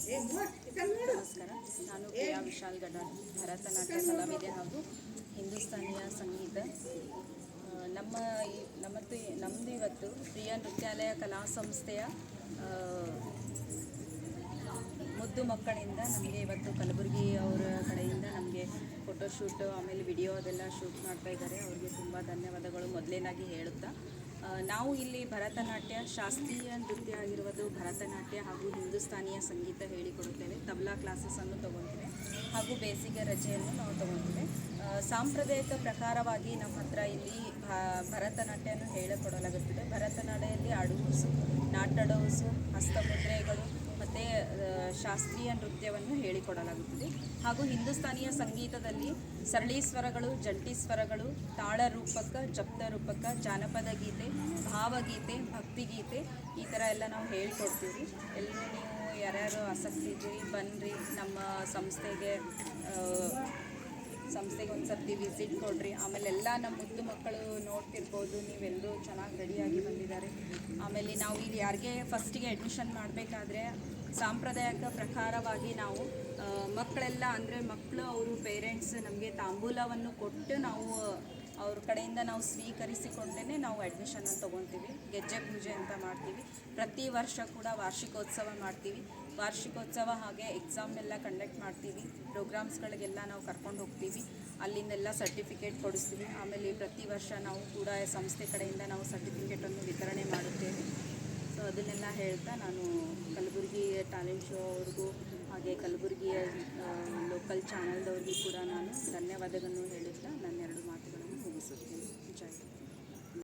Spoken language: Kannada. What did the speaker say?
ನಮಸ್ಕಾರ. ನಾನು ಪ್ರಿಯಾ ವಿಶಾಲ್ ಗಡಾಡ್, ಭರತನಾಟ್ಯ ಕಲಾವಿದೆ ಹಾಗೂ ಹಿಂದೂಸ್ತಾನಿಯ ಸಂಗೀತ. ನಮ್ಮದು ಇವತ್ತು ಪ್ರಿಯ ನೃತ್ಯಾಲಯ ಕಲಾ ಸಂಸ್ಥೆಯ ಮುದ್ದು ಮಕ್ಕಳಿಂದ ನಮಗೆ ಇವತ್ತು ಕಲಬುರಗಿ ಅವರ ಕಡೆಯಿಂದ ನಮಗೆ ಫೋಟೋಶೂಟ್ ಆಮೇಲೆ ವಿಡಿಯೋ ಅದೆಲ್ಲ ಶೂಟ್ ಮಾಡ್ತಾ ಇದ್ದಾರೆ. ಅವರಿಗೆ ತುಂಬ ಧನ್ಯವಾದಗಳು ಮೊದಲೇನಾಗಿ ಹೇಳುತ್ತಾ, ನಾವು ಇಲ್ಲಿ ಭರತನಾಟ್ಯ ಶಾಸ್ತ್ರೀಯ ನೃತ್ಯ ಆಗಿರುವುದು ಭರತನಾಟ್ಯ ಹಾಗೂ ಹಿಂದೂಸ್ತಾನಿಯ ಸಂಗೀತ ಹೇಳಿಕೊಡುತ್ತೇವೆ. ತಬಲಾ ಕ್ಲಾಸಸನ್ನು ತೊಗೊತೇವೆ ಹಾಗೂ ಬೇಸಿಗೆ ರಜೆಯನ್ನು ನಾವು ತೊಗೊತೇವೆ. ಸಾಂಪ್ರದಾಯಿಕ ಪ್ರಕಾರವಾಗಿ ನಮ್ಮ ಹತ್ರ ಇಲ್ಲಿ ಭರತನಾಟ್ಯವನ್ನು ಹೇಳಿಕೊಡಲಾಗುತ್ತದೆ. ಭರತನಾಟ್ಯದಲ್ಲಿ ಅಡುಸು, ನಾಟಡೋಸು, ಹಸ್ತಮುದ್ರೆಗಳು ಮತ್ತು ಶಾಸ್ತ್ರೀಯ ನೃತ್ಯವನ್ನು ಹೇಳಿಕೊಡಲಾಗುತ್ತದೆ. ಹಾಗೂ ಹಿಂದೂಸ್ತಾನಿಯ ಸಂಗೀತದಲ್ಲಿ ಸರಳಿ ಸ್ವರಗಳು, ಜಂಟಿ ಸ್ವರಗಳು, ತಾಳರೂಪಕ, ಜಪ್ತರೂಪಕ, ಜಾನಪದ ಗೀತೆ, ಭಾವಗೀತೆ, ಭಕ್ತಿಗೀತೆ ಈ ಥರ ಎಲ್ಲ ನಾವು ಹೇಳ್ಕೊಡ್ತೀವಿ. ಎಲ್ಲರೂ ನೀವು ಯಾರ್ಯಾರು ಆಸಕ್ತಿ ಇದ್ದೀರಿ ಬನ್ನಿರಿ, ನಮ್ಮ ಸಂಸ್ಥೆಗೆ ಒಂದು ಸರ್ತಿ ವಿಸಿಟ್ ಕೊಡ್ರಿ. ಆಮೇಲೆ ಎಲ್ಲ ನಮ್ಮ ಮುದ್ದು ಮಕ್ಕಳು ನೋಡ್ತಿರ್ಬೋದು, ನೀವೆಲ್ಲರೂ ಚೆನ್ನಾಗಿ ರೆಡಿಯಾಗಿ ಬಂದಿದ್ದಾರೆ. ಆಮೇಲೆ ನಾವು ಇಲ್ಲಿ ಯಾರಿಗೆ ಫಸ್ಟಿಗೆ ಅಡ್ಮಿಷನ್ ಮಾಡಬೇಕಾದ್ರೆ ಸಾಂಪ್ರದಾಯಿಕ ಪ್ರಕಾರವಾಗಿ ನಾವು ಮಕ್ಕಳೆಲ್ಲ ಅಂದರೆ ಮಕ್ಕಳು ಅವರು ಪೇರೆಂಟ್ಸ್ ನಮಗೆ ತಾಂಬೂಲವನ್ನು ಕೊಟ್ಟು ನಾವು ಅವ್ರ ಕಡೆಯಿಂದ ನಾವು ಸ್ವೀಕರಿಸಿಕೊಂಡೇ ನಾವು ಅಡ್ಮಿಷನನ್ನು ತೊಗೊತೀವಿ. ಗೆಜ್ಜೆ ಪೂಜೆ ಅಂತ ಮಾಡ್ತೀವಿ. ಪ್ರತಿ ವರ್ಷ ಕೂಡ ವಾರ್ಷಿಕೋತ್ಸವ ಮಾಡ್ತೀವಿ. ವಾರ್ಷಿಕೋತ್ಸವ ಹಾಗೆ ಎಕ್ಸಾಮ್ ಎಲ್ಲ ಕಂಡಕ್ಟ್ ಮಾಡ್ತೀವಿ. ಪ್ರೋಗ್ರಾಮ್ಸ್ಗಳಿಗೆಲ್ಲ ನಾವು ಕರ್ಕೊಂಡು ಹೋಗ್ತೀವಿ. ಅಲ್ಲಿಂದೆಲ್ಲ ಸರ್ಟಿಫಿಕೇಟ್ ಕೊಡಿಸ್ತೀವಿ. ಆಮೇಲೆ ಪ್ರತಿ ವರ್ಷ ನಾವು ಕೂಡ ಸಂಸ್ಥೆ ಕಡೆಯಿಂದ ನಾವು ಸರ್ಟಿಫಿಕೇಟನ್ನು ವಿತರಣೆ ಮಾಡುತ್ತೇವೆ. ಸೊ ಅದನ್ನೆಲ್ಲ ಹೇಳ್ತಾ ನಾನು ಕಲಬುರಗಿ ಟ್ಯಾಲೆಂಟ್ ಶೋ ಅವ್ರಿಗೂ ಹಾಗೆ ಕಲಬುರಗಿಯ ಲೋಕಲ್ ಚಾನಲ್ದವ್ರಿಗೂ ಕೂಡ ನಾನು ಧನ್ಯವಾದಗಳನ್ನು ಹೇಳುತ್ತಾ ನನ್ನ ಎರಡು ಮಾತುಗಳನ್ನು ಮುಗಿಸುತ್ತೇನೆ.